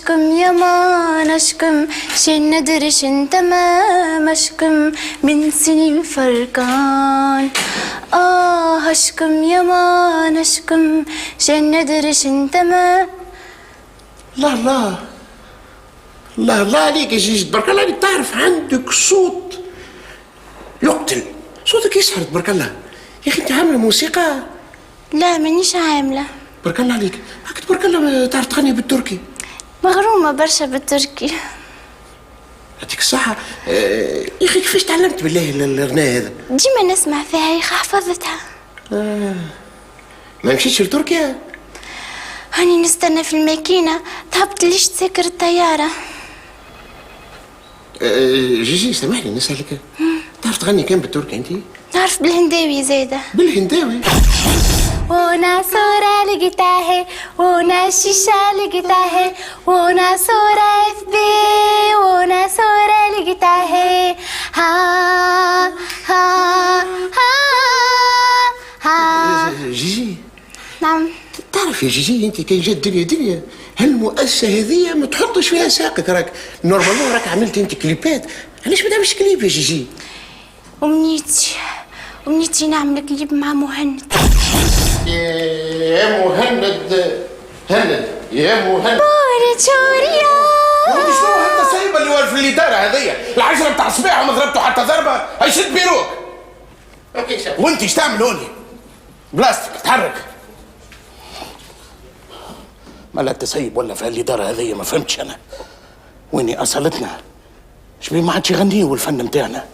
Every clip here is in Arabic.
هشكم يا ما نشكم شن ندرش انت ما مشكم من سنين فرقان. هشكم يا ما نشكم شن ندرش انت ما. الله الله الله الله عليك يا جيجي، تبارك الله عليك، تعرف عندك صوت يقتل، صوتك يسحر تبارك الله. يا اخي انت عامله موسيقى؟ لا مانيش عامله. تبارك الله عليك، هاك تبارك الله تعرف تغني بالتركي. مغرومه برشا بالتركي. يعطيك الصحة. يا اخي كيفاش تعلمت بالله الغناء هذا؟ ديما نسمع فيها يا اخي حفظتها. ما مشيتش لتركيا؟ هاني نستنى في الماكينة، تهبط ليش تسكر الطيارة. جيجي سامحني نسألك، تعرف تغني كان بالتركي انت؟ نعرف بالهنداوي زايدة. بالهنداوي؟ ونا صورة لقيتها هي ونا شيشة لقيتها هي ونا صورة اف بي ونا صورة لقيتها هي ها ها ها. جيجي نعم. تعرف يا جيجي انت كان جات دنيا هالمؤسسة هذيا ما تحطش فيها ساقك، راك نورمالمون راك عملت انت كليبات، علاش ما تعملش كليب يا جيجي؟ أمنيتي نعمل كليب مع مهند. يا مهند يا مهند بوريتشوريا. وانت شنو هالتصيبة اللي واقف في الإدارة هذيا؟ العشرة بتاع الصباح وما ضربته حتى ضربة، هيشد بيروك. اوكي شاف. وانت ايش تعمل هوني؟ بلاستيك تحرك. ما لا تسيب ولا في هالإدارة هذيا، ما فهمتش أنا. ويني أصلتنا؟ شبيه ما عادش يغنيوا الفن متاعنا.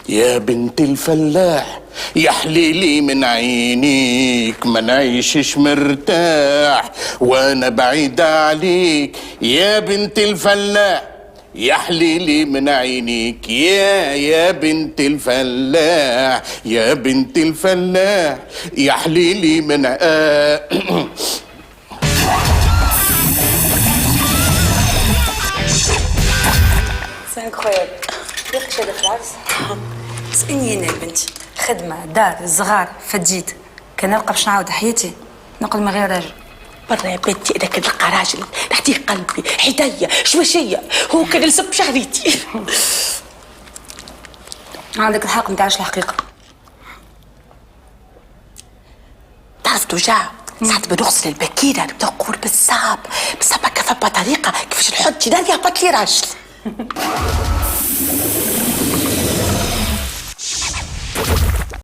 يا بنت الفلاح يا حليلي من عينيك ما نعيشش مرتاح وانا بعيد عليك. يا بنت الفلاح يا حليلي من عينيك يا بنت الفلاح يا بنت الفلاح يا حليلي من سي انكرويابل. كيفاش هذا في العرس؟ اسألني انا البنت، خدمة دار صغار فجيت، كان نلقى باش نعاود حياتي نقعد من غير راجل. برا يا بنتي انا كان نلقى راجل نعطيه قلبي حدايا شوشيه، هو كان يلصق بشعريتي. عندك الحق، ما تعرفش الحقيقة. تعرف توجع ساعات بنغسل البكيرة نبدا نقول بالصعب كيف بطريقة كيفاش نحط جدار يهبط لي راجل.